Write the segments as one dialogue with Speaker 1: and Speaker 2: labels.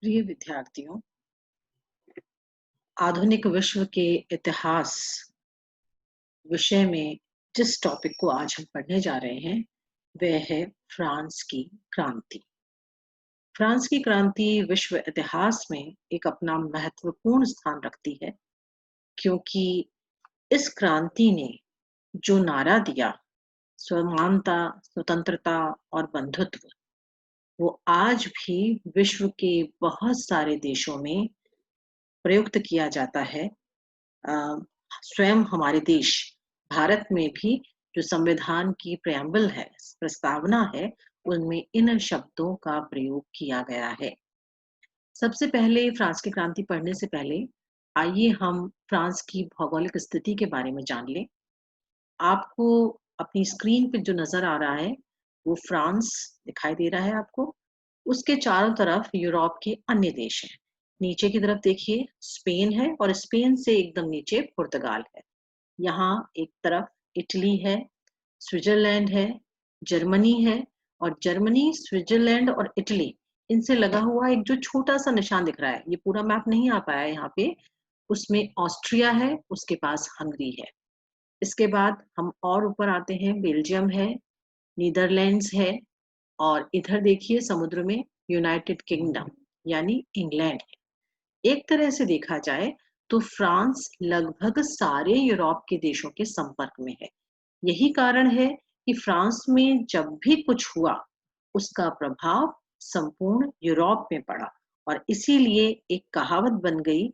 Speaker 1: प्रिय विद्यार्थियों, आधुनिक विश्व के इतिहास विषय में जिस टॉपिक को आज हम पढ़ने जा रहे हैं, वह है फ्रांस की क्रांति। फ्रांस की क्रांति विश्व इतिहास में एक अपना महत्वपूर्ण स्थान रखती है, क्योंकि इस क्रांति ने जो नारा दिया, समानता, स्वतंत्रता और बंधुत्व, वो आज भी विश्व के बहुत सारे देशों में प्रयुक्त किया जाता है। अ, स्वयं हमारे देश भारत में भी जो संविधान की प्रेम्बल है, प्रस्तावना है, उनमें इन शब्दों का प्रयोग किया गया है। सबसे पहले फ्रांस की क्रांति पढ़ने से पहले आइए हम फ्रांस की भौगोलिक स्थिति के बारे में जान लें। आपको अपनी स्क्रीन पे जो नजर आ रहा है, वो फ्रांस दिखाई दे रहा है आपको। उसके चारों तरफ यूरोप के अन्य देश हैं। नीचे की तरफ देखिए, स्पेन है और स्पेन से एकदम नीचे पुर्तगाल है। यहाँ एक तरफ इटली है, स्विट्जरलैंड है, जर्मनी है, और जर्मनी, स्विट्जरलैंड और इटली, इनसे लगा हुआ एक जो छोटा सा निशान दिख रहा है, ये पूरा मैप नहीं आ पाया है यहाँ पे, उसमें ऑस्ट्रिया है, उसके पास हंगरी है। इसके बाद हम और ऊपर आते हैं, बेल्जियम है, नीदरलैंड्स है, और इधर देखिए समुद्र में यूनाइटेड किंगडम यानी इंग्लैंड है। एक तरह से देखा जाए तो फ्रांस लगभग सारे यूरोप के देशों के संपर्क में है। यही कारण है कि फ्रांस में जब भी कुछ हुआ, उसका प्रभाव संपूर्ण यूरोप में पड़ा, और इसीलिए एक कहावत बन गई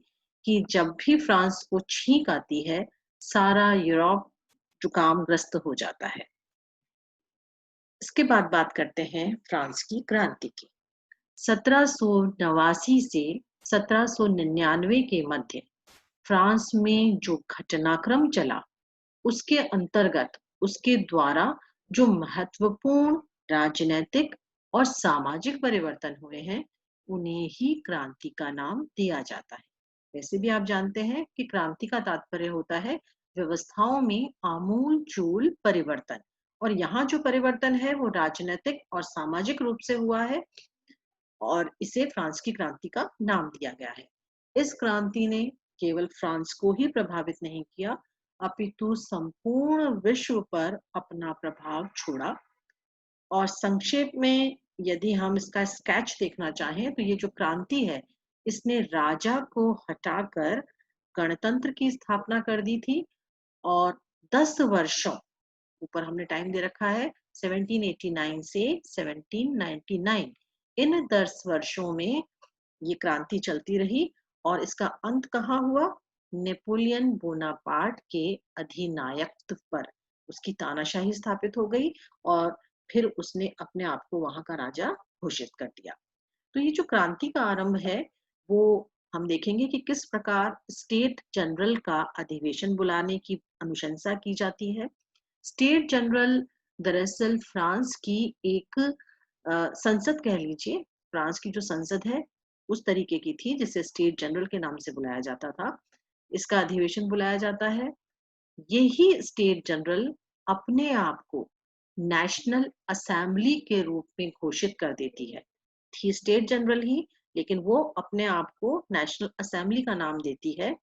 Speaker 1: कि जब भी फ्रांस को छींक आती है, सारा यूरोप जुकामग्रस्त हो जाता है। इसके बाद बात करते हैं फ्रांस की क्रांति की। 1789 से 1799 के मध्य फ्रांस में जो घटनाक्रम चला, उसके अंतर्गत उसके द्वारा जो महत्वपूर्ण राजनैतिक और सामाजिक परिवर्तन हुए हैं, उन्हें ही क्रांति का नाम दिया जाता है। वैसे भी आप जानते हैं कि क्रांति का तात्पर्य होता है व्यवस्थाओं में आमूल चूल परिवर्तन, और यहाँ जो परिवर्तन है वो राजनीतिक और सामाजिक रूप से हुआ है, और इसे फ्रांस की क्रांति का नाम दिया गया है। इस क्रांति ने केवल फ्रांस को ही प्रभावित नहीं किया, अपितु संपूर्ण विश्व पर अपना प्रभाव छोड़ा। और संक्षेप में यदि हम इसका स्केच देखना चाहें, तो ये जो क्रांति है, इसने राजा को हटाकर गणतंत्र की स्थापना कर दी थी, और 10 वर्षों, ऊपर हमने टाइम दे रखा है 1789 से 1799, इन 10 वर्षों में ये क्रांति चलती रही। और इसका अंत कहाँ हुआ? नेपोलियन बोनापार्ट के अधिनायकत्व पर उसकी तानाशाही स्थापित हो गई, और फिर उसने अपने आप को वहां का राजा घोषित कर दिया। तो ये जो क्रांति का आरंभ है, वो हम देखेंगे कि किस प्रकार स्टेट जनरल का अधिवेशन बुलाने की अनुशंसा की जाती है। स्टेट जनरल दरअसल फ्रांस की एक संसद कह लीजिए, फ्रांस की जो संसद है उस तरीके की थी जिसे स्टेट जनरल के नाम से बुलाया जाता था। इसका अधिवेशन बुलाया जाता है। यही स्टेट जनरल अपने आप को नेशनल असेंबली के रूप में घोषित कर देती है। थी स्टेट जनरल ही, लेकिन वो अपने आप को नेशनल असेंबली का नाम देती है,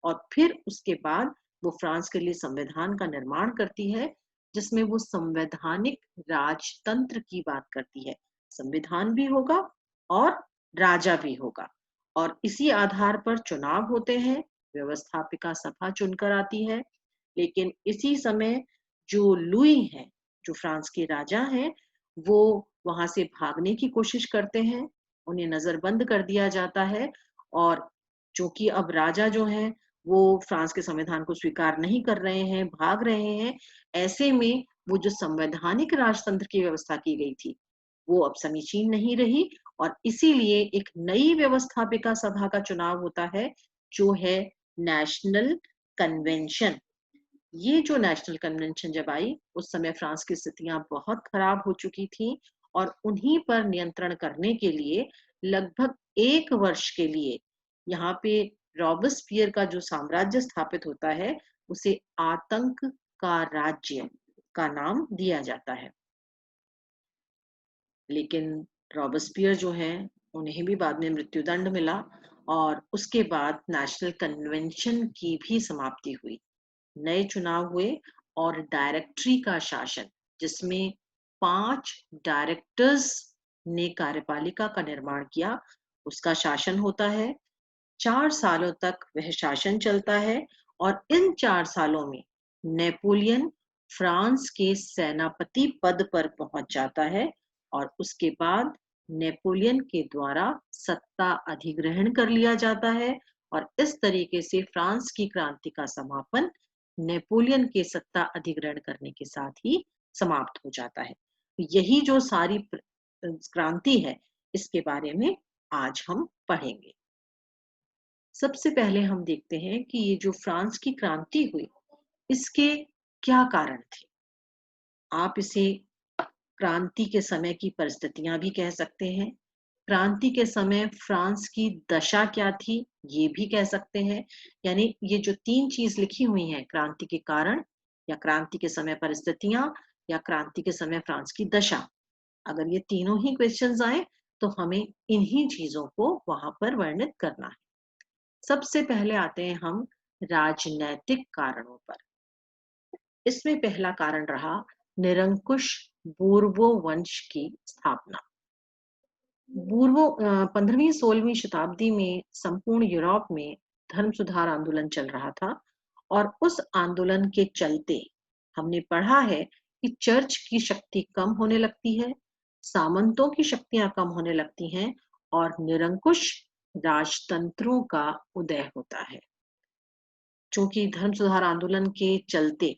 Speaker 1: और फिर उसके बाद वो फ्रांस के लिए संविधान का निर्माण करती है, जिसमें वो संवैधानिक राजतंत्र की बात करती है। संविधान भी होगा और राजा भी होगा, और इसी आधार पर चुनाव होते हैं, व्यवस्थापिका सभा चुनकर आती है। लेकिन इसी समय जो लुई हैं, जो फ्रांस के राजा हैं, वो वहां से भागने की कोशिश करते हैं, उन्हें नजरबंद कर दिया जाता है। और चूंकि अब राजा जो हैं वो फ्रांस के संविधान को स्वीकार नहीं कर रहे हैं, भाग रहे हैं, ऐसे में वो जो संवैधानिक राजतंत्र की व्यवस्था की गई थी, वो अब समीचीन नहीं रही, और इसीलिए एक नई व्यवस्थापिका सभा का चुनाव होता है, जो है नेशनल कन्वेंशन। ये जो नेशनल कन्वेंशन जब आई, उस समय फ्रांस की स्थितियां बहुत खराब हो चुकी थी, और उन्हीं पर नियंत्रण करने के लिए लगभग 1 वर्ष के लिए यहाँ पे रॉबस्पियर का जो साम्राज्य स्थापित होता है, उसे आतंक का राज्य का नाम दिया जाता है। लेकिन रॉबस्पियर जो है उन्हें भी बाद में मृत्युदंड मिला और उसके बाद नेशनल कन्वेंशन की भी समाप्ति हुई। नए चुनाव हुए और डायरेक्टरी का शासन, जिसमें 5 डायरेक्टर्स ने कार्यपालिका का निर्माण किया, उसका शासन होता है। 4 सालों तक वह शासन चलता है और इन 4 सालों में नेपोलियन फ्रांस के सेनापति पद पर पहुंच जाता है और उसके बाद नेपोलियन के द्वारा सत्ता अधिग्रहण कर लिया जाता है और इस तरीके से फ्रांस की क्रांति का समापन नेपोलियन के सत्ता अधिग्रहण करने के साथ ही समाप्त हो जाता है। यही जो सारी क्रांति है, इसके बारे में आज हम पढ़ेंगे। सबसे पहले हम देखते हैं कि ये जो फ्रांस की क्रांति हुई, इसके क्या कारण थे। आप इसे क्रांति के समय की परिस्थितियां भी कह सकते हैं। क्रांति के समय फ्रांस की दशा क्या थी, ये भी कह सकते हैं। यानी ये जो 3 चीज लिखी हुई हैं, क्रांति के कारण या क्रांति के समय परिस्थितियां या क्रांति के समय फ्रांस की दशा, अगर ये तीनों ही क्वेश्चंस आए तो हमें इन्हीं चीजों को वहां पर वर्णित करना है। सबसे पहले आते हैं हम राजनैतिक कारणों पर। इसमें पहला कारण रहा निरंकुश बूर्बो वंश की स्थापना। 15वीं-16वीं शताब्दी में संपूर्ण यूरोप में धर्म सुधार आंदोलन चल रहा था और उस आंदोलन के चलते हमने पढ़ा है कि चर्च की शक्ति कम होने लगती है, सामंतों की शक्तियां कम होने लगती हैं और निरंकुश राजतंत्रों का उदय होता है। चूंकि धर्म सुधार आंदोलन के चलते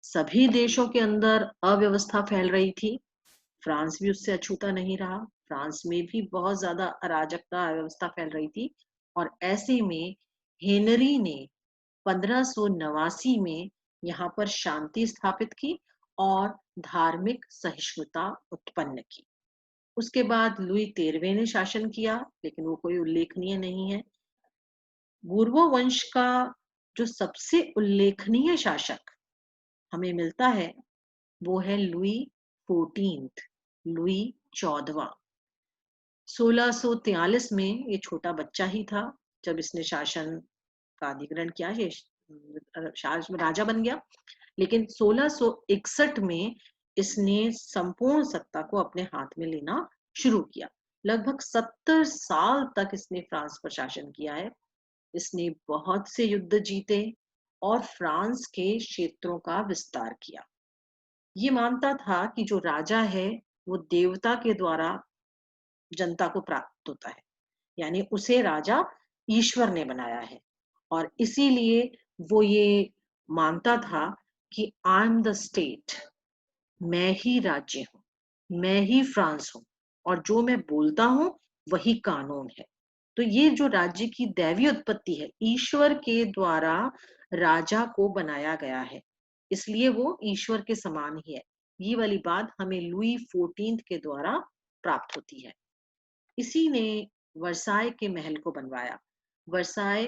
Speaker 1: सभी देशों के अंदर अव्यवस्था फैल रही थी, फ्रांस भी उससे अछूता नहीं रहा। फ्रांस में भी बहुत ज्यादा अराजकता अव्यवस्था फैल रही थी और ऐसे में हेनरी ने 1589 में यहाँ पर शांति स्थापित की और धार्मिक सहिष्णुता उत्पन्न की। उसके बाद लुई 13वें ने शासन किया, लेकिन वो कोई उल्लेखनीय नहीं है। बूर्बो वंश का जो सबसे उल्लेखनीय शासक हमें मिलता है, वो है लुई 14, लुई 14। 1643 में ये छोटा बच्चा ही था जब इसने शासन का अधिग्रहण किया, ये राजा बन गया। लेकिन 1661 में इसने संपूर्ण सत्ता को अपने हाथ में लेना शुरू किया। लगभग 70 साल तक इसने फ्रांस पर शासन किया है। इसने बहुत से युद्ध जीते और फ्रांस के क्षेत्रों का विस्तार किया। ये मानता था कि जो राजा है वो देवता के द्वारा जनता को प्राप्त होता है, यानी उसे राजा ईश्वर ने बनाया है और इसीलिए वो ये मानता था कि आई एम द स्टेट, मैं ही राज्य हूँ, मैं ही फ्रांस हूँ और जो मैं बोलता हूँ वही कानून है। तो ये जो राज्य की दैवीय उत्पत्ति है, ईश्वर के द्वारा राजा को बनाया गया है, इसलिए वो ईश्वर के समान ही है। ये वाली बात हमें लुई 14 के द्वारा प्राप्त होती है। इसी ने वर्साय के महल को बनवाया। वर्साय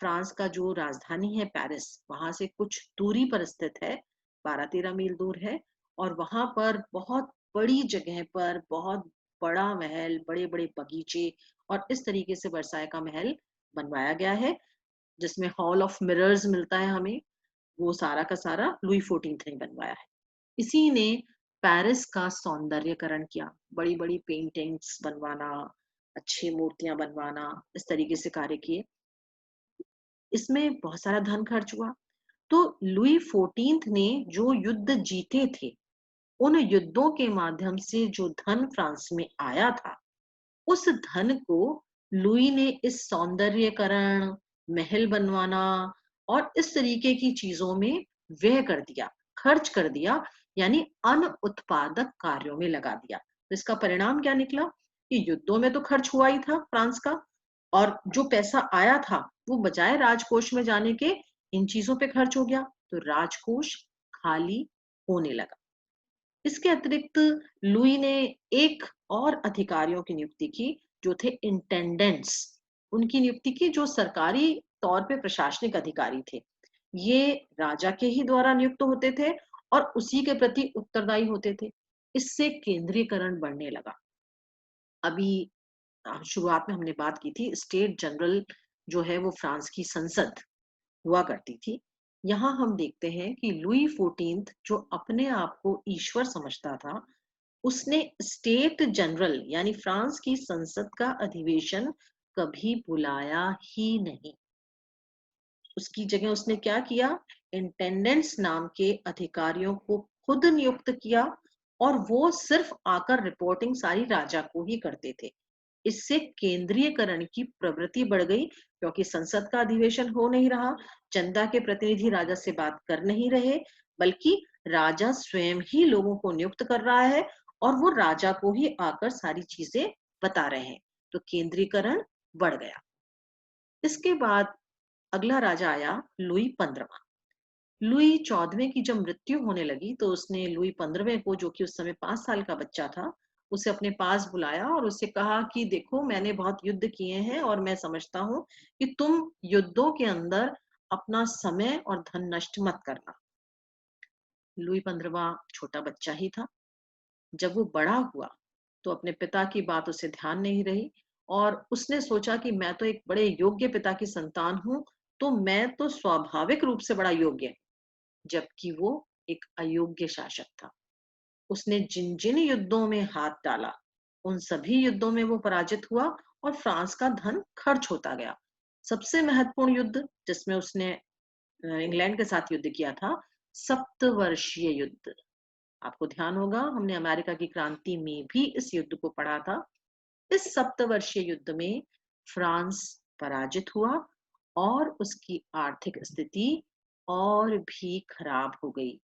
Speaker 1: फ्रांस का जो राजधानी है पेरिस, वहां से कुछ दूरी पर स्थित है, 12-13 मील दूर है और वहां पर बहुत बड़ी जगह पर बहुत बड़ा महल, बड़े बड़े बगीचे और इस तरीके से वर्साय का महल बनवाया गया है, जिसमें हॉल ऑफ मिरर्स मिलता है हमें। वो सारा का सारा लुई 14 ने बनवाया है। इसी ने पेरिस का सौंदर्यकरण किया, बड़ी बड़ी पेंटिंग्स बनवाना, अच्छी मूर्तियां बनवाना, इस तरीके से कार्य किए। इसमें बहुत सारा धन खर्च हुआ। तो लुई 14 ने जो युद्ध जीते थे, उन युद्धों के माध्यम से जो धन फ्रांस में आया था, उस धन को लुई ने इस सौंदर्यकरण, महल बनवाना और इस तरीके की चीजों में व्यय कर दिया, खर्च कर दिया, यानी अन उत्पादक कार्यों में लगा दिया। तो इसका परिणाम क्या निकला कि युद्धों में तो खर्च हुआ ही था फ्रांस का, और जो पैसा आया था वो बजाय राजकोष में जाने के इन चीजों पे खर्च हो गया, तो राजकोष खाली होने लगा। इसके अतिरिक्त लुई ने एक और अधिकारियों की नियुक्ति की, जो थे इंटेंडेंट्स। उनकी नियुक्ति की, जो सरकारी तौर पे प्रशासनिक अधिकारी थे। ये राजा के ही द्वारा नियुक्त होते थे और उसी के प्रति उत्तरदायी होते थे। इससे केंद्रीयकरण बढ़ने लगा। अभी शुरुआत में हमने बात की थी, स्टेट जनरल जो है वो फ्रांस की संसद हुआ करती थी। यहाँ हम देखते हैं कि लुई 14 जो अपने आप को ईश्वर समझता था, उसने स्टेट जनरल यानी फ्रांस की संसद का अधिवेशन कभी बुलाया ही नहीं। उसकी जगह उसने क्या किया, इंटेंडेंट्स नाम के अधिकारियों को खुद नियुक्त किया और वो सिर्फ आकर रिपोर्टिंग सारी राजा को ही करते थे। इससे केंद्रीयकरण की प्रवृत्ति बढ़ गई, क्योंकि संसद का अधिवेशन हो नहीं रहा, जनता के प्रतिनिधि राजा से बात कर नहीं रहे, बल्कि राजा स्वयं ही लोगों को नियुक्त कर रहा है और वो राजा को ही आकर सारी चीजें बता रहे हैं। तो केंद्रीकरण बढ़ गया। इसके बाद अगला राजा आया लुई 15वां। लुई 14वें की जब मृत्यु होने लगी तो उसने लुई 15वें को, जो कि उस समय 5 साल का बच्चा था, उसे अपने पास बुलाया और उससे कहा कि देखो, मैंने बहुत युद्ध किए हैं और मैं समझता हूँ कि तुम युद्धों के अंदर अपना समय और धन नष्ट मत करना। लुई 15वां छोटा बच्चा ही था। जब वो बड़ा हुआ तो अपने पिता की बात उसे ध्यान नहीं रही और उसने सोचा कि मैं तो एक बड़े योग्य पिता की संतान हूं, तो मैं तो स्वाभाविक रूप से बड़ा योग्य, जबकि वो एक अयोग्य शासक था। उसने जिन जिन युद्धों में हाथ डाला, उन सभी युद्धों में वो पराजित हुआ और फ्रांस का धन खर्च होता गया। सबसे महत्वपूर्ण युद्ध जिसमें उसने इंग्लैंड के साथ युद्ध किया था, सप्तवर्षीय युद्ध। आपको ध्यान होगा, हमने अमेरिका की क्रांति में भी इस युद्ध को पढ़ा था। इस सप्तवर्षीय युद्ध में फ्रांस पराजित हुआ और उसकी आर्थिक स्थिति और भी खराब हो गई।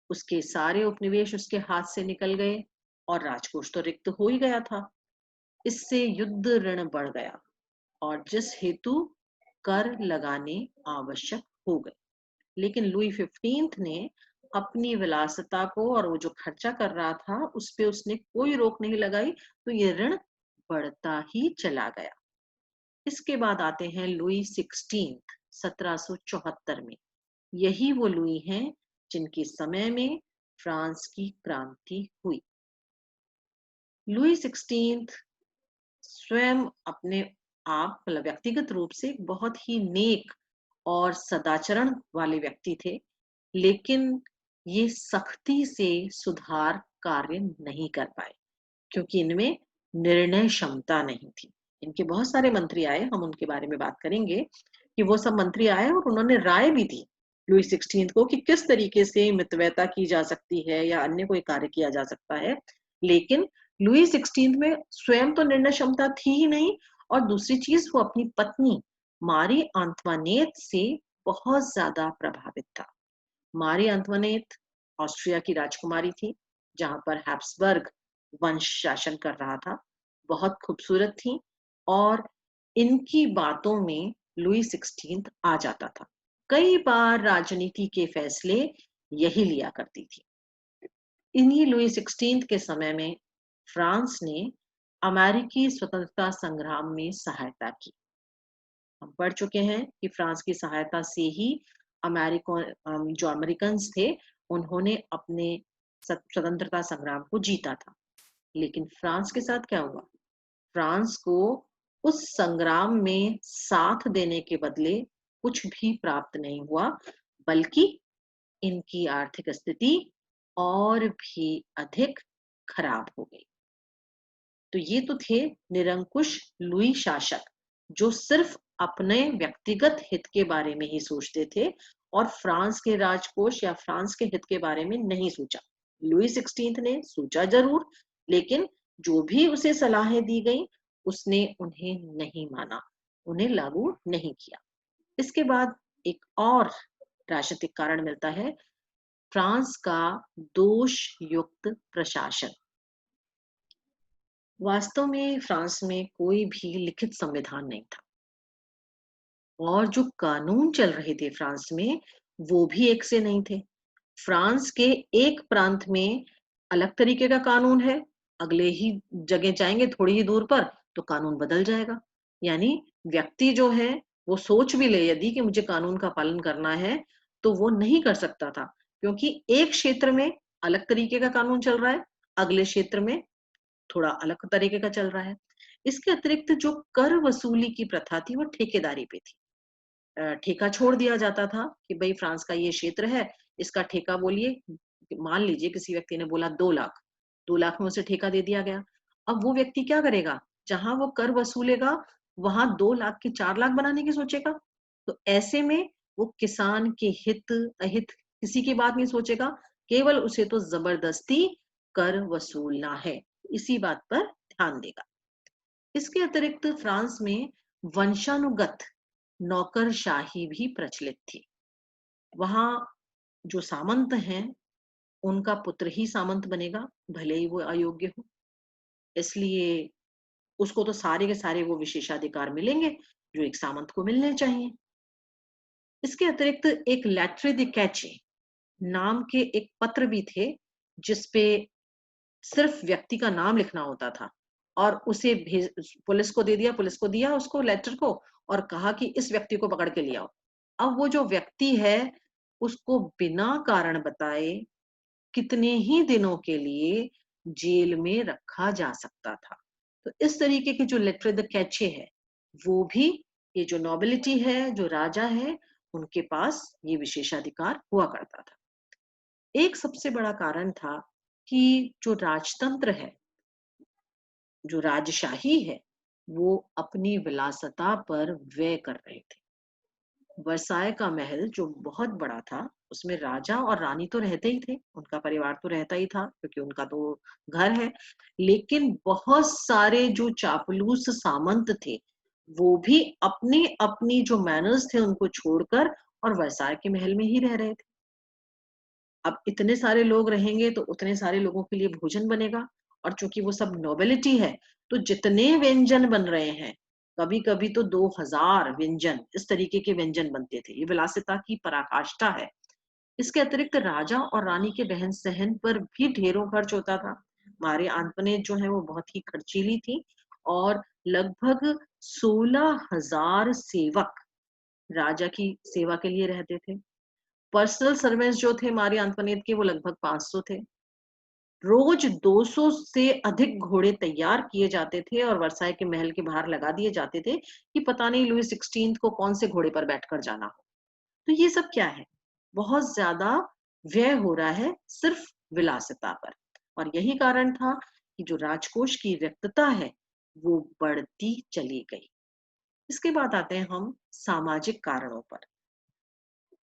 Speaker 1: उसके सारे उपनिवेश उसके हाथ से निकल गए और राजकोष तो रिक्त हो ही गया था। इससे युद्ध ऋण बढ़ गया और जिस हेतु कर लगाने आवश्यक हो गए। लेकिन लुई 15 ने अपनी विलासिता को और वो जो खर्चा कर रहा था उस पे उसने कोई रोक नहीं लगाई, तो ये ऋण बढ़ता ही चला गया। इसके बाद आते हैं लुई 16 1774 में। यही वो लुई हैं जिनके समय में फ्रांस की क्रांति हुई। लुई 16 स्वयं अपने आप मतलब व्यक्तिगत रूप से एक बहुत ही नेक और सदाचरण वाले व्यक्ति थे, लेकिन ये सख्ती से सुधार कार्य नहीं कर पाए क्योंकि इनमें निर्णय क्षमता नहीं थी। इनके बहुत सारे मंत्री आए, हम उनके बारे में बात करेंगे कि वो सब मंत्री आए और उन्होंने राय भी दी लुई 16 को कि किस तरीके से मितव्ययता की जा सकती है या अन्य कोई कार्य किया जा सकता है। लेकिन लुई 16 में स्वयं तो निर्णय क्षमता थी ही नहीं, और दूसरी चीज वो अपनी पत्नी मारी अंतवानेत से बहुत ज्यादा प्रभावित था। मारी अंतवानेत ऑस्ट्रिया की राजकुमारी थी, जहां पर हैब्सबर्ग वंश शासन कर रहा था। बहुत खूबसूरत थी और इनकी बातों में लुई 16 आ जाता था। कई बार राजनीति के फैसले यही लिया करती थी। इन्हीं लुई 16 के समय में फ्रांस ने अमेरिकी स्वतंत्रता संग्राम में सहायता की। हम पढ़ चुके हैं कि फ्रांस की सहायता से ही जो अमेरिकन थे, उन्होंने अपने स्वतंत्रता संग्राम को जीता था। लेकिन फ्रांस के साथ क्या हुआ? फ्रांस को उस संग्राम में साथ देने के बदले कुछ भी प्राप्त नहीं हुआ, बल्कि इनकी आर्थिक स्थिति और भी अधिक खराब हो गई। तो ये तो थे निरंकुश लुई शासक, जो सिर्फ अपने व्यक्तिगत हित के बारे में ही सोचते थे और फ्रांस के राजकोष या फ्रांस के हित के बारे में नहीं सोचा। लुई 16 ने सोचा जरूर, लेकिन जो भी उसे सलाहें दी गई उसने उन्हें नहीं माना, उन्हें लागू नहीं किया। इसके बाद एक और राजनीतिक कारण मिलता है, फ्रांस का दोष युक्त प्रशासन। वास्तव में फ्रांस में कोई भी लिखित संविधान नहीं था और जो कानून चल रहे थे फ्रांस में वो भी एक से नहीं थे। फ्रांस के एक प्रांत में अलग तरीके का कानून है, अगले ही जगह जाएंगे थोड़ी ही दूर पर तो कानून बदल जाएगा। यानी व्यक्ति जो है वो सोच भी ले यदि कि मुझे कानून का पालन करना है तो वो नहीं कर सकता था, क्योंकि एक क्षेत्र में अलग तरीके का कानून चल रहा है, अगले क्षेत्र में थोड़ा अलग तरीके का चल रहा है। इसके अतिरिक्त जो कर वसूली की प्रथा थी वो ठेकेदारी पे थी। ठेका छोड़ दिया जाता था कि भाई फ्रांस का ये क्षेत्र है, इसका ठेका बोलिए। मान लीजिए किसी व्यक्ति ने बोला 2 लाख, 2 लाख में उसे ठेका दे दिया गया। अब वो व्यक्ति क्या करेगा? जहाँ वो कर वसूलेगा, वहाँ 2 लाख के 4 लाख बनाने की सोचेगा। तो ऐसे में वो किसान के हित, अहित किसी की बात नहीं सोचेगा, केवल उसे तो जबरदस्ती कर वसूलना है, इसी बात पर ध्यान देगा। इसके अतिरिक्त फ्रांस में वंशानुगत नौकरशाही भी प्रचलित थी। वहां जो सामंत हैं, उनका पुत्र ही सामंत बनेगा, भले ही वो अयोग्य हो। इसलिए उसको तो सारे के सारे वो विशेषाधिकार मिलेंगे जो एक सामंत को मिलने चाहिए। इसके अतिरिक्त एक लेट्रे द कैचे नाम के एक पत्र भी थे, जिसपे सिर्फ व्यक्ति का नाम लिखना होता था और उसे भेज पुलिस को दे दिया, पुलिस को दिया उसको लेटर को और कहा कि इस व्यक्ति को पकड़ के ले आओ। अब वो जो व्यक्ति है, उसको बिना कारण बताए कितने ही दिनों के लिए जेल में रखा जा सकता था। तो इस तरीके की जो लेटर द कैचे है, वो भी ये जो नोबिलिटी है, जो राजा है, उनके पास ये विशेषाधिकार हुआ करता था। एक सबसे बड़ा कारण था कि जो राजतंत्र है, जो राजशाही है, वो अपनी विलासिता पर व्यय कर रहे थे। वर्साय का महल जो बहुत बड़ा था, उसमें राजा और रानी तो रहते ही थे, उनका परिवार तो रहता ही था क्योंकि उनका तो घर है। लेकिन बहुत सारे जो चापलूस सामंत थे, वो भी अपनी अपनी जो मैनर्स थे उनको छोड़कर और वर्साय के महल में ही रह रहे थे। अब इतने सारे लोग रहेंगे तो उतने सारे लोगों के लिए भोजन बनेगा, और चूंकि वो सब नोबिलिटी है, तो जितने व्यंजन बन रहे हैं, कभी कभी तो 2000 व्यंजन, इस तरीके के व्यंजन बनते थे। ये विलासिता की पराकाष्ठा है। इसके अतिरिक्त राजा और रानी के रहन सहन पर भी ढेरों खर्च होता था। मारी आंतोनेट जो है वो बहुत ही खर्चीली थी, और लगभग 16,000 सेवक राजा की सेवा के लिए रहते थे। पर्सनल सर्वेंट्स जो थे मारी अंतोनेट के, वो लगभग 500 थे। रोज 200 से अधिक घोड़े तैयार किए जाते थे और वर्साई के महल के बाहर लगा दिए जाते थे कि पता नहीं लुई 16 को कौन से घोड़े पर बैठकर जाना हो। तो ये सब क्या है? बहुत ज्यादा व्यय हो रहा है सिर्फ विलासिता पर। और यही कारण था कि जो राजकोष की रिक्तता है, वो बढ़ती चली गई। इसके बाद आते हैं हम सामाजिक कारणों पर।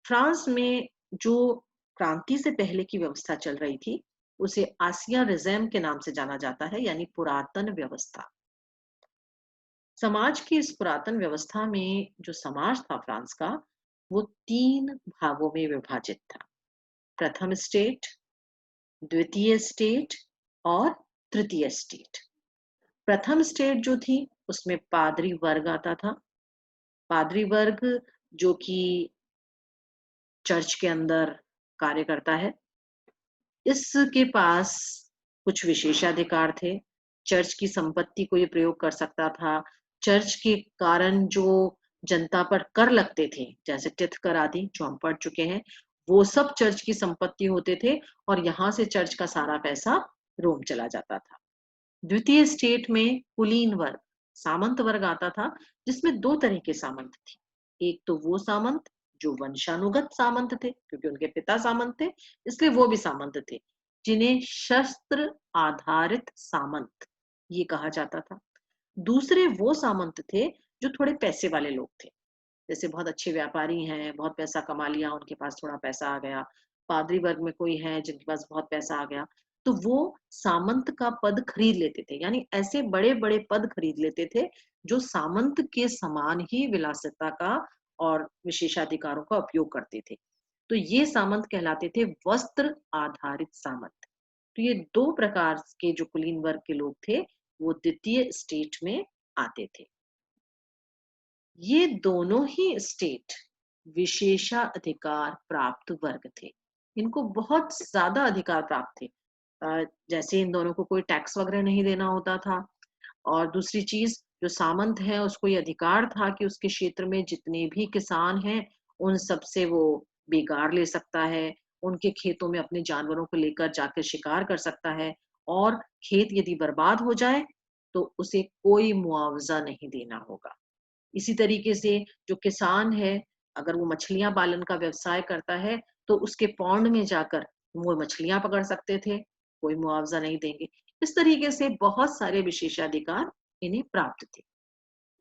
Speaker 1: फ्रांस में जो क्रांति से पहले की व्यवस्था चल रही थी, उसे आसिया रिज़म के नाम से जाना जाता है, यानी पुरातन व्यवस्था। समाज की इस पुरातन व्यवस्था में जो समाज था फ्रांस का, वो 3 भागों में विभाजित था। प्रथम स्टेट, द्वितीय स्टेट और तृतीय स्टेट। प्रथम स्टेट जो थी, उसमें पादरी वर्ग आता था। पादरी वर्ग जो कि चर्च के अंदर कार्य करता है, इसके पास कुछ विशेषाधिकार थे। चर्च की संपत्ति को ये प्रयोग कर सकता था। चर्च के कारण जो जनता पर कर लगते थे, जैसे टिथ कर आदि जो हम पढ़ चुके हैं, वो सब चर्च की संपत्ति होते थे और यहाँ से चर्च का सारा पैसा रोम चला जाता था। द्वितीय स्टेट में कुलीन वर्ग, सामंत वर्ग आता था, जिसमें 2 तरह के सामंत थे। एक तो वो सामंत जो वंशानुगत सामंत थे, क्योंकि उनके पिता सामंत थे, इसलिए वो भी सामंत थे, जिन्हें शस्त्र आधारित सामंत ये कहा जाता था। दूसरे वो सामंत थे जो थोड़े पैसे वाले लोग थे, जैसे बहुत अच्छे व्यापारी हैं, बहुत पैसा कमा लिया, उनके पास थोड़ा पैसा आ गया। पादरी वर्ग में कोई है जिनके पास बहुत पैसा आ गया, तो वो सामंत का पद खरीद लेते थे, यानी ऐसे बड़े बड़े पद खरीद लेते थे जो सामंत के समान ही विलासिता का और विशेषाधिकारों का उपयोग करते थे। तो ये सामंत कहलाते थे वस्त्र आधारित सामंत। तो ये 2 प्रकार के जो कुलीन वर्ग के लोग थे, वो द्वितीय स्टेट में आते थे। ये दोनों ही स्टेट विशेषाधिकार प्राप्त वर्ग थे। इनको बहुत ज्यादा अधिकार प्राप्त थे। जैसे इन दोनों को कोई टैक्स वगैरह नहीं देना होता था, और दूसरी चीज, जो सामंत है उसको ये अधिकार था कि उसके क्षेत्र में जितने भी किसान हैं, उन सब से वो बेगार ले सकता है, उनके खेतों में अपने जानवरों को लेकर जाकर शिकार कर सकता है, और खेत यदि बर्बाद हो जाए तो उसे कोई मुआवजा नहीं देना होगा। इसी तरीके से जो किसान है, अगर वो मछलियां पालन का व्यवसाय करता है, तो उसके पौंड में जाकर वो मछलियां पकड़ सकते थे, कोई मुआवजा नहीं देंगे। इस तरीके से बहुत सारे विशेषाधिकार इन्हें प्राप्त थे।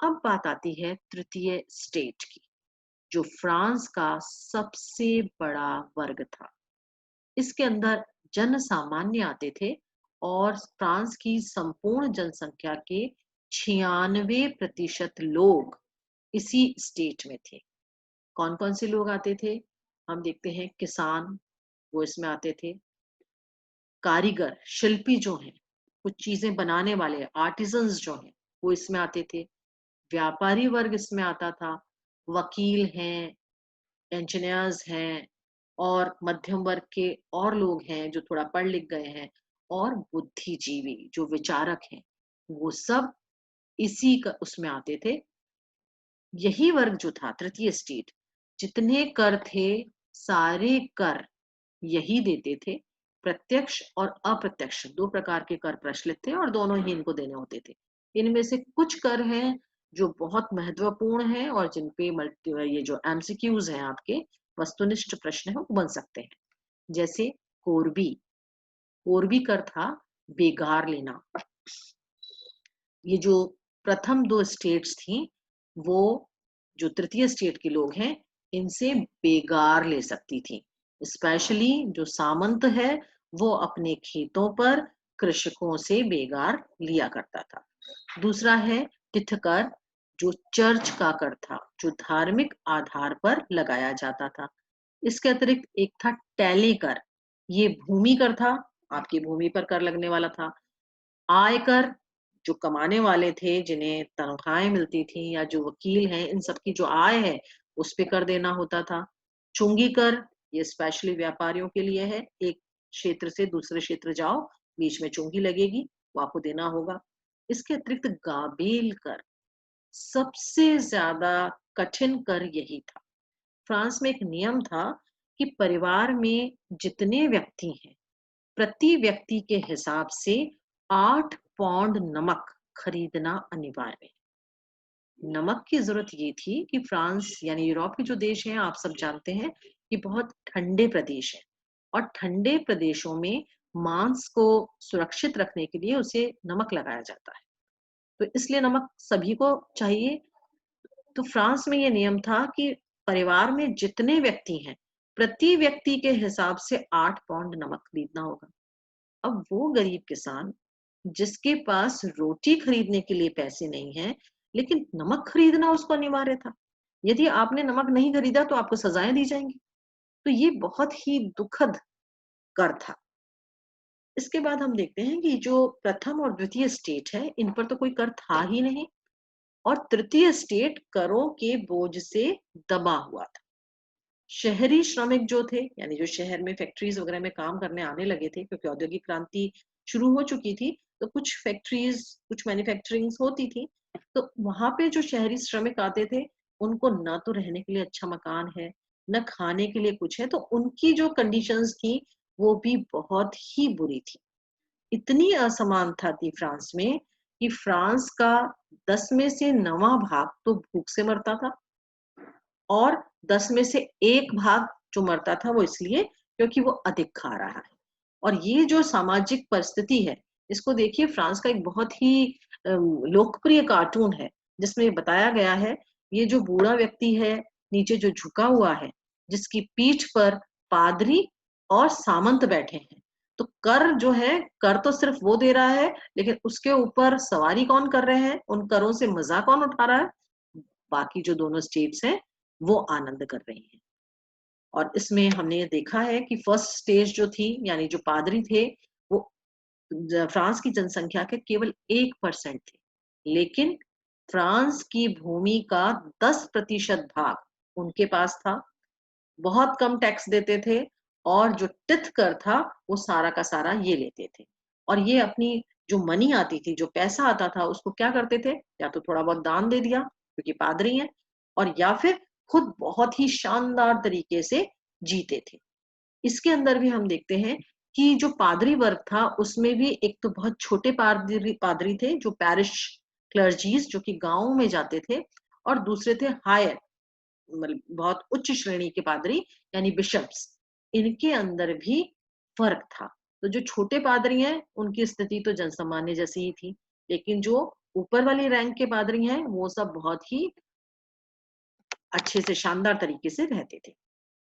Speaker 1: अब बात आती है तृतीय स्टेट की, जो फ्रांस का सबसे बड़ा वर्ग था। इसके अंदर जन सामान्य आते थे और फ्रांस की संपूर्ण जनसंख्या के 96% लोग इसी स्टेट में थे। कौन कौन से लोग आते थे? हम देखते हैं किसान, वो इसमें आते थे। कारीगर, शिल्पी जो हैं, कुछ चीजें बनाने वाले आर्टिजन्स जो हैं, वो इसमें आते थे। व्यापारी वर्ग इसमें आता था। वकील हैं, इंजीनियर्स हैं और मध्यम वर्ग के और लोग हैं जो थोड़ा पढ़ लिख गए हैं, और बुद्धिजीवी जो विचारक हैं, वो सब इसी का उसमें आते थे। यही वर्ग जो था तृतीय स्टेट, जितने कर थे सारे कर यही देते थे। प्रत्यक्ष और अप्रत्यक्ष दो प्रकार के कर प्रचलित थे और दोनों ही इनको देने होते थे। इनमें से कुछ कर हैं जो बहुत महत्वपूर्ण हैं और जिन पे ये जो एमसीक्यूज हैं आपके वस्तुनिष्ठ प्रश्न है वो बन सकते हैं। जैसे कोरबी, कोरबी कर था बेगार लेना। ये जो प्रथम दो स्टेट्स थी, वो जो तृतीय स्टेट के लोग हैं इनसे बेगार ले सकती थी। स्पेशली जो सामंत है वो अपने खेतों पर कृषकों से बेगार लिया करता था। दूसरा है तिथकर, जो चर्च का कर था, जो धार्मिक आधार पर लगाया जाता था। इसके अतिरिक्त एक था टैली कर, ये भूमि कर था, आपकी भूमि पर कर लगने वाला था। आयकर, जो कमाने वाले थे, जिन्हें तनख्वाहें मिलती थी, या जो वकील हैं, इन सबकी जो आय है उस पे कर देना होता था। चुंगी कर, ये स्पेशली व्यापारियों के लिए है। एक क्षेत्र से दूसरे क्षेत्र जाओ, बीच में चुंगी लगेगी, वो आपको देना होगा। इसके अतिरिक्त गाबेल कर, सबसे ज्यादा कठिन कर यही था। फ्रांस में एक नियम था कि परिवार में जितने व्यक्ति हैं, प्रति व्यक्ति के हिसाब से 8 पौंड नमक खरीदना अनिवार्य है। नमक की जरूरत ये थी कि फ्रांस यानी यूरोप के जो देश हैं, आप सब जानते हैं कि बहुत ठंडे प्रदेश हैं, और ठंडे प्रदेशों में मांस को सुरक्षित रखने के लिए उसे नमक लगाया जाता है, तो इसलिए नमक सभी को चाहिए। तो फ्रांस में ये नियम था कि परिवार में जितने व्यक्ति हैं, प्रति व्यक्ति के हिसाब से 8 पौंड नमक खरीदना होगा। अब वो गरीब किसान जिसके पास रोटी खरीदने के लिए पैसे नहीं है, लेकिन नमक खरीदना उसको अनिवार्य था। यदि आपने नमक नहीं खरीदा तो आपको सजाएं दी जाएंगी। तो ये बहुत ही दुखद कर था। इसके बाद हम देखते हैं कि जो प्रथम और द्वितीय स्टेट है, इन पर तो कोई कर था ही नहीं, और तृतीय स्टेट करों के बोझ से दबा हुआ था। शहरी श्रमिक जो थे, यानी जो शहर में फैक्ट्रीज वगैरह में काम करने आने लगे थे, क्योंकि औद्योगिक क्रांति शुरू हो चुकी थी, तो कुछ फैक्ट्रीज, कुछ मैन्युफैक्चरिंग होती थी, तो वहां पे जो शहरी श्रमिक आते थे, उनको ना तो रहने के लिए अच्छा मकान है, न खाने के लिए कुछ है, तो उनकी जो कंडीशंस थी वो भी बहुत ही बुरी थी। इतनी असमानता थी फ्रांस में कि फ्रांस का 10 में से 9वां भाग तो भूख से मरता था, और 10 में से 1 भाग जो मरता था वो इसलिए क्योंकि वो अधिक खा रहा है। और ये जो सामाजिक परिस्थिति है, इसको देखिए, फ्रांस का एक बहुत ही लोकप्रिय कार्टून है जिसमें बताया गया है, ये जो बूढ़ा व्यक्ति है नीचे जो झुका हुआ है, जिसकी पीठ पर पादरी और सामंत बैठे हैं, तो कर जो है, कर तो सिर्फ वो दे रहा है, लेकिन उसके ऊपर सवारी कौन कर रहे हैं, उन करों से मजा कौन उठा रहा है? बाकी जो दोनों स्टेट्स हैं वो आनंद कर रही हैं। और इसमें हमने ये देखा है कि फर्स्ट स्टेज जो थी, यानी जो पादरी थे, वो फ्रांस की जनसंख्या के केवल 1% थे, लेकिन फ्रांस की भूमि का 10% भाग उनके पास था। बहुत कम टैक्स देते थे, और जो टिथ कर था वो सारा का सारा ये लेते थे। और ये अपनी जो मनी आती थी, जो पैसा आता था, उसको क्या करते थे, या तो थोड़ा बहुत दान दे दिया क्योंकि पादरी हैं, और या फिर खुद बहुत ही शानदार तरीके से जीते थे। इसके अंदर भी हम देखते हैं कि जो पादरी वर्ग था उसमें भी एक तो बहुत छोटे पादरी पादरी थे जो पैरिश क्लर्जीज जो कि गांवों में जाते थे, और दूसरे थे हायर मतलब बहुत उच्च श्रेणी के पादरी यानी बिशप्स। इनके अंदर भी फर्क था। तो जो छोटे पादरी हैं उनकी स्थिति तो जनसामान्य जैसी ही थी, लेकिन जो ऊपर वाली रैंक के पादरी हैं वो सब बहुत ही अच्छे से शानदार तरीके से रहते थे।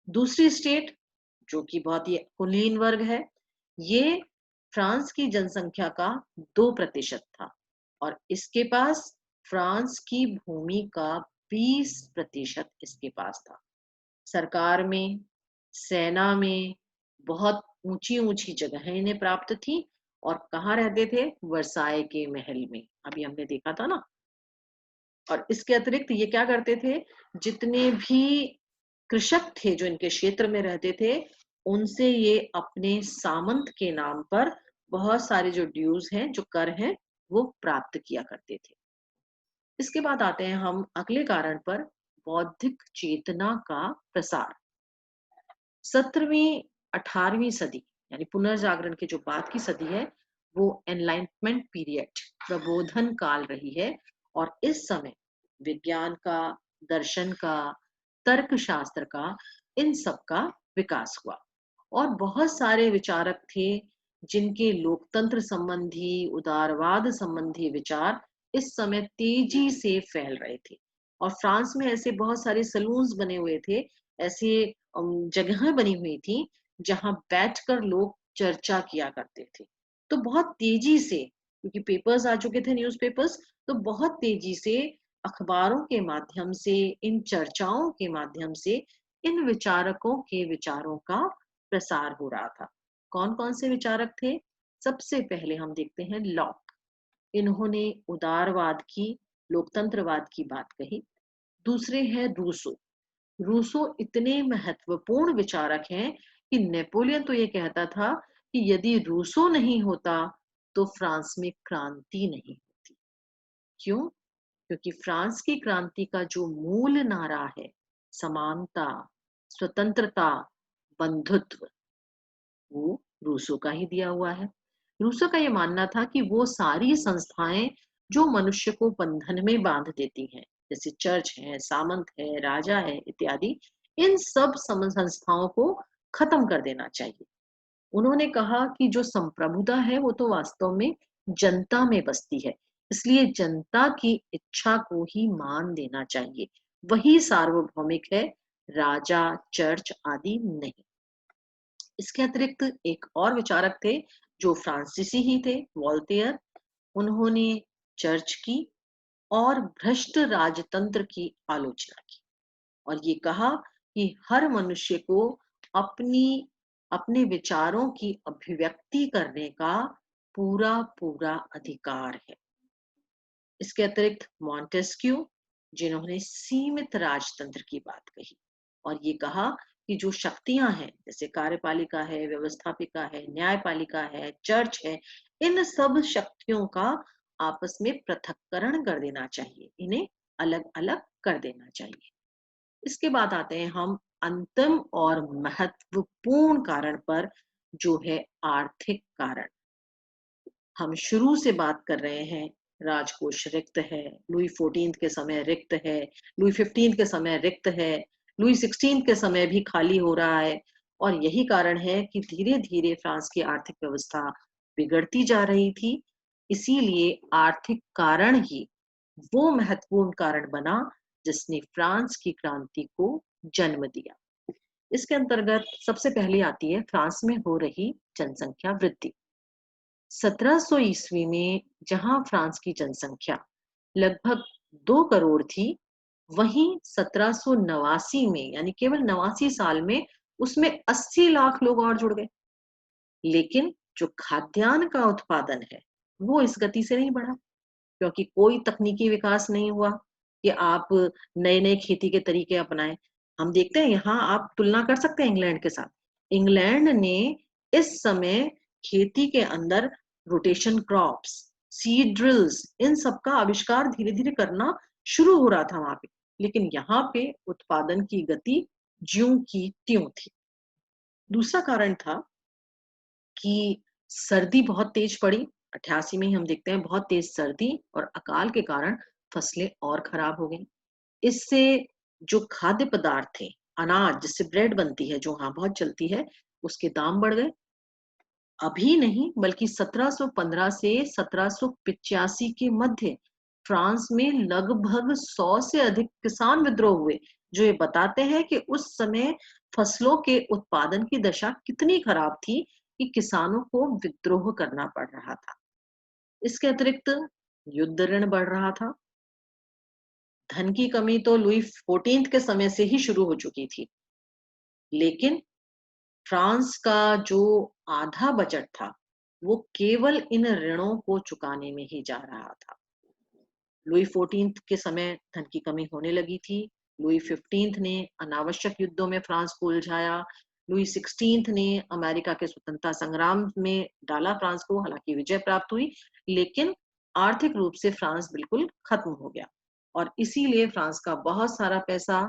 Speaker 1: दूसरी स्टेट जो कि बहुत ही कुलीन वर्ग है, ये फ्रांस की जनसंख्या का 2% था और इसके पास फ्रांस की भूमि का 20% इसके पास था। सरकार में, सेना में बहुत ऊंची ऊंची जगहें इन्हें प्राप्त थी। और कहाँ रहते थे? वर्साए के महल में, अभी हमने देखा था ना। और इसके अतिरिक्त ये क्या करते थे, जितने भी कृषक थे जो इनके क्षेत्र में रहते थे, उनसे ये अपने सामंत के नाम पर बहुत सारे जो ड्यूज हैं, जो कर हैं, वो प्राप्त किया करते थे। इसके बाद आते हैं हम अगले कारण पर, बौद्धिक चेतना का प्रसार। 17वीं 18वीं सदी यानी पुनर्जागरण के जो बाद की सदी है, वो एनलाइटमेंट पीरियड, प्रबोधन काल रही है। और इस समय विज्ञान का, दर्शन का, तर्क शास्त्र का, इन सब का विकास हुआ। और बहुत सारे विचारक थे जिनके लोकतंत्र संबंधी, उदारवाद संबंधी विचार इस समय तेजी से फैल रहे थे। और फ्रांस में ऐसे बहुत सारे सलून्स बने हुए थे, ऐसे जगहें बनी हुई थी जहां बैठकर लोग चर्चा किया करते थे। तो बहुत तेजी से, क्योंकि पेपर्स आ चुके थे, न्यूज़पेपर्स, तो बहुत तेजी से अखबारों के माध्यम से, इन चर्चाओं के माध्यम से इन विचारकों के विचारों का प्रसार हो रहा था। कौन कौन से विचारक थे? सबसे पहले हम देखते हैं लॉक। इन्होंने उदारवाद की, लोकतंत्रवाद की बात कही। दूसरे हैं रूसो। रूसो इतने महत्वपूर्ण विचारक हैं कि नेपोलियन तो ये कहता था कि यदि रूसो नहीं होता तो फ्रांस में क्रांति नहीं होती। क्यों? क्योंकि फ्रांस की क्रांति का जो मूल नारा है, समानता, स्वतंत्रता, बंधुत्व, वो रूसो का ही दिया हुआ है। रूसो का ये मानना था कि वो सारी संस्थाएं जो मनुष्य को बंधन में बांध देती हैं, जैसे चर्च है, सामंत है, राजा है इत्यादि, इन सब संस्थाओं को खत्म कर देना चाहिए। उन्होंने कहा कि जो संप्रभुता है वो तो वास्तव में जनता में बसती है, इसलिए जनता की इच्छा को ही मान देना चाहिए, वही सार्वभौमिक है, राजा, चर्च आदि नहीं। इसके अतिरिक्त एक और विचारक थे जो फ्रांसीसी ही थे, वोल्टेयर। उन्होंने चर्च की और भ्रष्ट राजतंत्र की आलोचना की और ये कहा कि हर मनुष्य को अपनी अपने विचारों की अभिव्यक्ति करने का पूरा पूरा अधिकार है। इसके अतिरिक्त मॉन्टेस्क्यू, जिन्होंने सीमित राजतंत्र की बात कही और ये कहा कि जो शक्तियां हैं, जैसे कार्यपालिका है, व्यवस्थापिका है, न्यायपालिका है, चर्च है, इन सब शक्तियों का आपस में पृथक्करण कर देना चाहिए, इन्हें अलग अलग कर देना चाहिए। इसके बाद आते हैं हम अंतिम और महत्वपूर्ण कारण पर, जो है आर्थिक कारण। हम शुरू से बात कर रहे हैं, राजकोष रिक्त है, लुई 14 के समय रिक्त है, लुई 15 के समय रिक्त है, लुई 16 के समय भी खाली हो रहा है। और यही कारण है कि धीरे धीरे फ्रांस की आर्थिक व्यवस्था बिगड़ती जा रही थी। इसीलिए आर्थिक कारण ही वो महत्वपूर्ण कारण बना जिसने फ्रांस की क्रांति को जन्म दिया। इसके अंतर्गत सबसे पहले आती है फ्रांस में हो रही जनसंख्या वृद्धि। 1700 ईस्वी में जहां फ्रांस की जनसंख्या लगभग 2 करोड़ थी, वहीं 1789 में यानी केवल 89 साल में उसमें 80 लाख लोग और जुड़ गए। लेकिन जो खाद्यान्न का उत्पादन है वो इस गति से नहीं बढ़ा, क्योंकि कोई तकनीकी विकास नहीं हुआ कि आप नए नए खेती के तरीके अपनाएं। हम देखते हैं यहाँ, आप तुलना कर सकते हैं इंग्लैंड के साथ। इंग्लैंड ने इस समय खेती के अंदर रोटेशन क्रॉप्स, सीड ड्रिल्स, इन सब का आविष्कार धीरे धीरे करना शुरू हो रहा था वहां पे। लेकिन यहाँ पे उत्पादन की गति ज्यों की त्यों थी। दूसरा कारण था कि सर्दी बहुत तेज पड़ी। 88 में ही हम देखते हैं बहुत तेज सर्दी और अकाल के कारण फसलें और खराब हो गई। इससे जो खाद्य पदार्थ थे, अनाज जिससे ब्रेड बनती है, जो हाँ बहुत चलती है, उसके दाम बढ़ गए। अभी नहीं बल्कि 1715 से 1785 के मध्य फ्रांस में लगभग 100 से अधिक किसान विद्रोह हुए, जो ये बताते हैं कि उस समय फसलों के उत्पादन की दशा कितनी खराब थी कि किसानों को विद्रोह करना पड़ रहा था। इसके अतिरिक्त युद्ध ऋण बढ़ रहा था। धन की कमी तो लुई 14 के समय से ही शुरू हो चुकी थी, लेकिन फ्रांस का जो आधा बजट था, वो केवल इन ऋणों को चुकाने में ही जा रहा था। लुई 14 के समय धन की कमी होने लगी थी। लुई 15 ने अनावश्यक युद्धों में फ्रांस को उलझाया। लुई 16 ने अमेरिका के स्वतंत्रता संग्राम में डाला फ्रांस को, हालांकि विजय प्राप्त हुई, लेकिन आर्थिक रूप से फ्रांस बिल्कुल खत्म हो गया और इसीलिए फ्रांस का बहुत सारा पैसा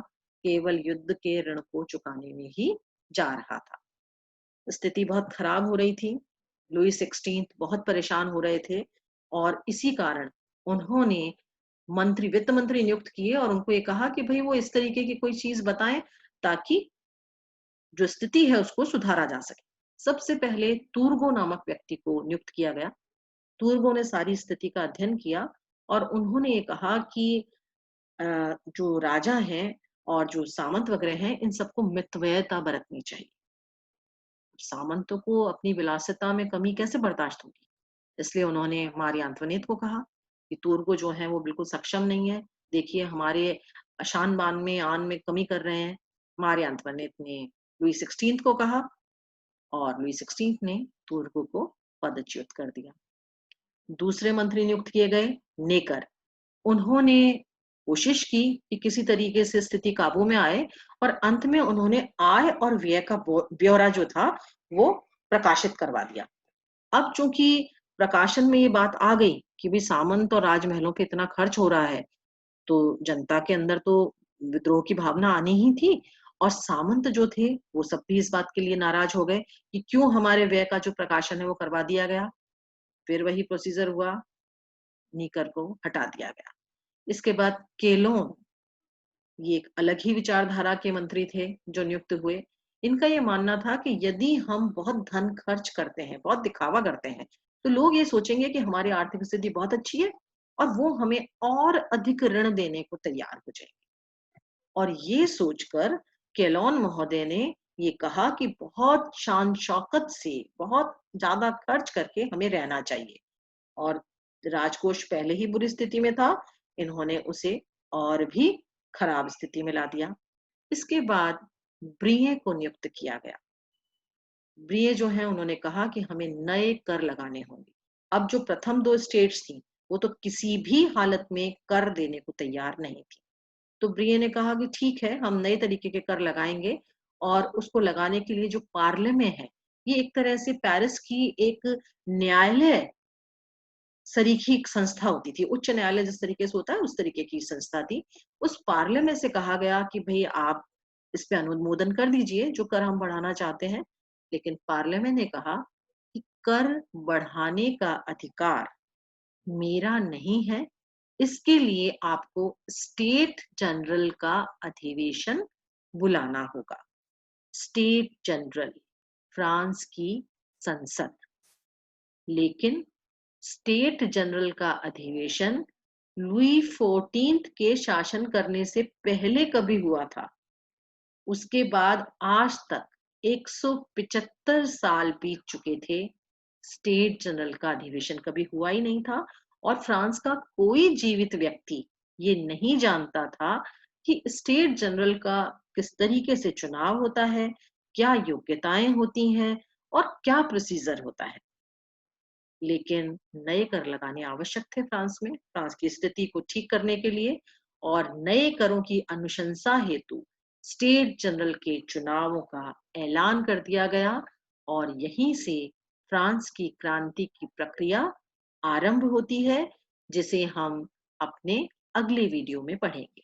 Speaker 1: केवल युद्ध के ऋण को चुकाने में ही जा रहा था। स्थिति बहुत खराब हो रही थी। लुई 16 बहुत परेशान हो रहे थे और इसी कारण उन्होंने वित्त मंत्री नियुक्त किए और उनको ये कहा कि भाई वो इस तरीके की कोई चीज बताएं ताकि जो स्थिति है उसको सुधारा जा सके। सबसे पहले तूर्गो नामक व्यक्ति को नियुक्त किया गया। तूर्गो ने सारी स्थिति का अध्ययन किया और उन्होंने ये कहा कि जो राजा हैं और जो सामंत वगैरह हैं, इन सबको मितव्ययता बरतनी चाहिए। सामंतों को अपनी विलासिता में कमी कैसे बर्दाश्त होगी? इसलिए उन्होंने मारी अंतोनेट को कहा कि तुर्को जो है वो बिल्कुल सक्षम नहीं है। देखिए हमारे शान बान में आन में कमी कर रहे हैं। मारी अंतोनेट ने लुई 16 को कहा और लुई 16 ने तुर्को को पदच्युत कर दिया। दूसरे मंत्री नियुक्त किए गए, नेकर। उन्होंने कोशिश की कि किसी तरीके से स्थिति काबू में आए और अंत में उन्होंने आय और व्यय का ब्यौरा जो था वो प्रकाशित करवा दिया। अब चूंकि प्रकाशन में ये बात आ गई कि भी सामंत और राजमहलों पे इतना खर्च हो रहा है, तो जनता के अंदर तो विद्रोह की भावना आनी ही थी और सामंत जो थे वो सब भी इस बात के लिए नाराज हो गए कि क्यों हमारे व्यय का जो प्रकाशन है वो करवा दिया गया। फिर वही प्रोसीजर हुआ, नीकर को हटा दिया गया। इसके बाद केलोन, ये एक अलग ही विचारधारा के मंत्री थे जो नियुक्त हुए। इनका ये मानना था कि यदि हम बहुत धन खर्च करते हैं, बहुत दिखावा करते हैं, तो लोग ये सोचेंगे कि हमारी आर्थिक स्थिति बहुत अच्छी है और वो हमें और अधिक ऋण देने को तैयार हो जाएंगे। और ये सोचकर केलोन महोदय ने ये कहा कि बहुत शान शौकत से, बहुत ज्यादा खर्च करके हमें रहना चाहिए और राजकोष पहले ही बुरी स्थिति में था, इन्होंने उसे और भी खराब स्थिति में ला दिया। इसके बाद ब्रिये को नियुक्त किया गया। ब्रिये जो है उन्होंने कहा कि हमें नए कर लगाने होंगे। अब जो प्रथम दो स्टेट्स थी वो तो किसी भी हालत में कर देने को तैयार नहीं थी। तो ब्रिये ने कहा कि ठीक है, हम नए तरीके के कर लगाएंगे और उसको लगाने के लिए जो पार्लियामेंट है, ये एक तरह से पेरिस की एक न्यायालय सरीखी एक संस्था होती थी। उच्च न्यायालय जिस तरीके से होता है उस तरीके की संस्था थी। उस पार्लियामेंट से कहा गया कि भई आप इस पे अनुमोदन कर दीजिए जो कर हम बढ़ाना चाहते हैं। लेकिन पार्लियामेंट ने कहा कि कर बढ़ाने का अधिकार मेरा नहीं है। इसके लिए आपको स्टेट जनरल का अधिवेशन बुलाना होगा। स्टेट जनरल, फ्रांस की संसद। लेकिन स्टेट जनरल का अधिवेशन लुई 14 के शासन करने से पहले कभी हुआ था। उसके बाद आज तक 175 साल बीत चुके थे, स्टेट जनरल का अधिवेशन कभी हुआ ही नहीं था और फ्रांस का कोई जीवित व्यक्ति ये नहीं जानता था कि स्टेट जनरल का किस तरीके से चुनाव होता है, क्या योग्यताएं होती हैं और क्या प्रोसीजर होता है। लेकिन नए कर लगाने आवश्यक थे फ्रांस में, फ्रांस की स्थिति को ठीक करने के लिए और नए करों की अनुशंसा हेतु स्टेट जनरल के चुनावों का ऐलान कर दिया गया और यहीं से फ्रांस की क्रांति की प्रक्रिया आरंभ होती है, जिसे हम अपने अगले वीडियो में पढ़ेंगे।